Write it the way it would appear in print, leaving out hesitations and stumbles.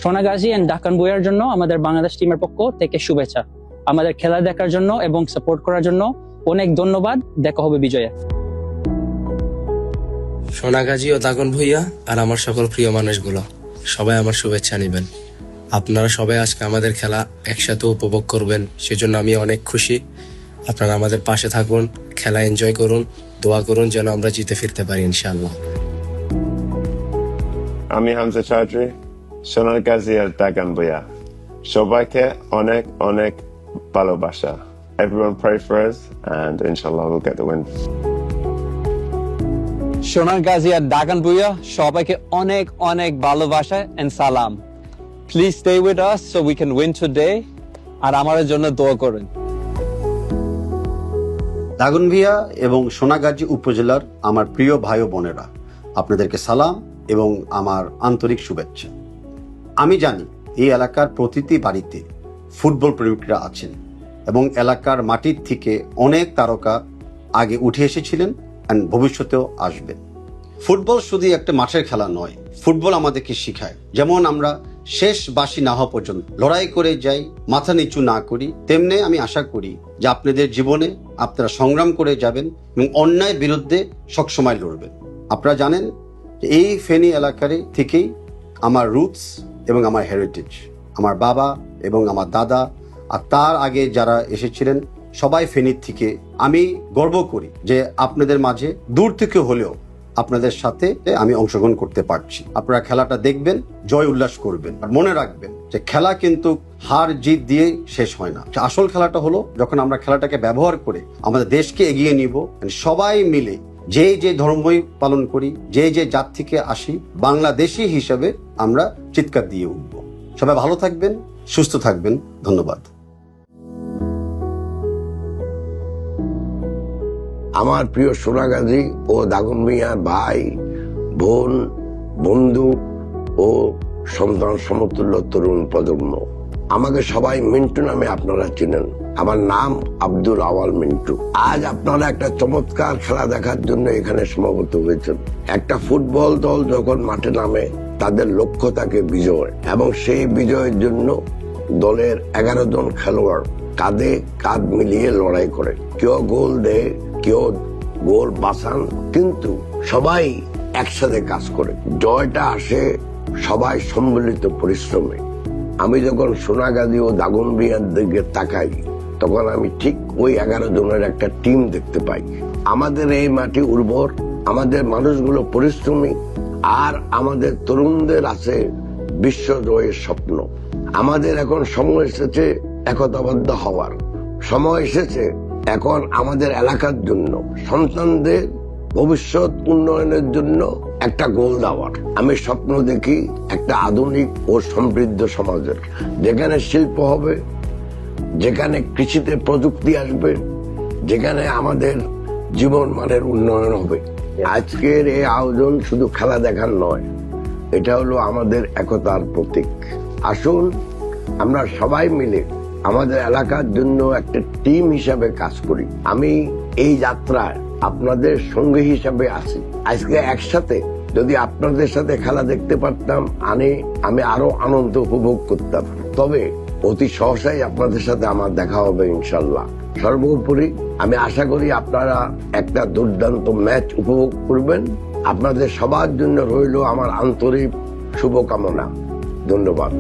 Sonagazi and ডাকান বইয়ার জন্য আমাদের বাংলাদেশ টিমের পক্ষ থেকে শুভেচ্ছা। আমাদের খেলা দেখার জন্য এবং সাপোর্ট করার জন্য অনেক ধন্যবাদ। দেখা হবে বিজয়ে। সোনাগাজী ও দাগন ভুইয়া আর আমার সকল প্রিয় মানুষগুলো, সবাই আমার শুভেচ্ছা নেবেন। আপনারা সবাই আজকে আমাদের খেলা একসাথে উপভোগ করবেন, সেজন্য আমি অনেক খুশি। আপনারা আমাদের পাশে থাকুন, খেলা এনজয় করুন, দোয়া করুন যেন আমরা জিতে ফিরতে পারি ইনশাআল্লাহ। আমি হামজা চৌধুরী, সোনাগাজী আর দাগন ভুইয়া, সবাইকে অনেক অনেক ভালোবাসা। Everyone pray for us and inshallah we'll get the win. Sonagazi আর ডাকান ভুইয়া, সবাইকে অনেক অনেক ভালোবাসা and সালাম। Please stay with us so we can win today, আর আমাদের জন্য দোয়া করুন। দাগনভূঞা এবং সোনাগাজী উপজেলার আমার প্রিয় ভাই ও বোনেরা, আপনাদেরকে সালাম এবং আমার আন্তরিক শুভেচ্ছা। আমি জানি এই এলাকার প্রতিটি বাড়িতে ফুটবল প্রেমিকরা আছেন এবং এলাকার মাটির থেকে অনেক তারকা আগে উঠে এসেছিলেন আর ভবিষ্যতেও আসবেন। ফুটবল শুধু একটা মাঠের খেলা নয়, ফুটবল আমাদেরকে শেখায় যেমন আমরা শেষ বাঁশি না হওয়া পর্যন্ত লড়াই করে যাই, মাথা নিচু না করি, তেমনি আমি আশা করি যে আপনাদের জীবনে আপনারা সংগ্রাম করে যাবেন এবং অন্যায়ের বিরুদ্ধে সবসময় লড়বেন। আপনারা জানেন যে এই ফেনী এলাকার থেকেই আমার রুটস এবং আমার হেরিটেজ, আমার বাবা এবং আমার দাদা আর তার আগে যারা এসেছিলেন সবাই ফেনীর থেকে। আমি গর্ব করি যে আপনাদের মাঝে দূর থেকে হলেও আপনাদের সাথে আমি অংশগ্রহণ করতে পারছি। আপনারা খেলাটা দেখবেন, জয় উল্লাস করবেন, আর মনে রাখবেন যে খেলা কিন্তু হার জিত দিয়ে শেষ হয় না। আসল খেলাটা হলো যখন আমরা খেলাটাকে ব্যবহার করে আমাদের দেশকে এগিয়ে নিব, সবাই মিলে যে যে ধর্মই পালন করি, যে যে জাত থেকে আসি, বাংলাদেশি হিসাবে আমরা চিৎকার দিয়ে উঠব। সবাই ভালো থাকবেন, সুস্থ থাকবেন। ধন্যবাদ। আমার প্রিয় সোনাগাজী ও দাগন ভুইয়ার ভাই, বোন, বন্ধু ও সন্তান সমতুল্য তরুণ প্রজন্ম, আমাকে সবাই মিন্টু নামে আপনারা চিনেন। আমার নাম আব্দুল আওয়াল মিন্টু। আজ আপনারা একটা চমৎকার খেলা দেখার জন্য এখানে সমাবেত হয়েছেন। একটা ফুটবল দল যখন মাঠে নামে তাদের লক্ষ্য থাকে বিজয়, এবং সেই বিজয়ের জন্য দলের 11 জন খেলোয়াড় কাঁধে কাঁধ মিলিয়ে লড়াই করে। কেউ গোল দেয়, কেউ গোল বাঁচান, কিন্তু সবাই একসাথে কাজ করে। জয়টা আসে সবাই সম্মিলিত পরিশ্রমে। আমি যখন সোনাগাজী ও দাগন ভুইয়ার দিকে তাকাই তখন আমি ঠিক ওই 11 জনের একটা টিম দেখতে পাই। আমাদের এই মাটি উর্বর, আমাদের মানুষগুলো পরিশ্রমী, আর আমাদের তরুণদের আছে বিশ্ব জয়ের স্বপ্ন। আমাদের এখন সময় এসেছে একতাবদ্ধ হওয়ার। সময় এসেছে এখন আমাদের এলাকার জন্য, সন্তানদের ভবিষ্যৎ উন্নয়নের জন্য একটা গোল দেওয়ার। আমি স্বপ্ন দেখি একটা আধুনিক ও সমৃদ্ধ সমাজের, যেখানে শিল্প হবে, যেখানে কৃষিতে প্রযুক্তি আসবে, যেখানে আমাদের জীবন মানের উন্নয়ন হবে। আজকের এই আয়োজন শুধু খেলা দেখার নয়, এটা হলো আমাদের একতার প্রতীক। আসুন আমরা সবাই মিলে আমাদের এলাকার জন্য একটা টিম হিসাবে কাজ করি। আমি এই যাত্রায় আপনাদের সঙ্গী হিসাবে আছি। আজকে একসাথে যদি আপনাদের সাথে খেলা দেখতে পারতাম, আমি আরো আনন্দ উপভোগ করতাম। তবে অতি সহসাই আপনাদের সাথে আমার দেখা হবে ইনশাল্লাহ। সর্বোপরি আমি আশা করি আপনারা একটা দুর্দান্ত ম্যাচ উপভোগ করবেন। আপনাদের সবার জন্য রইল আমার আন্তরিক শুভকামনা। ধন্যবাদ।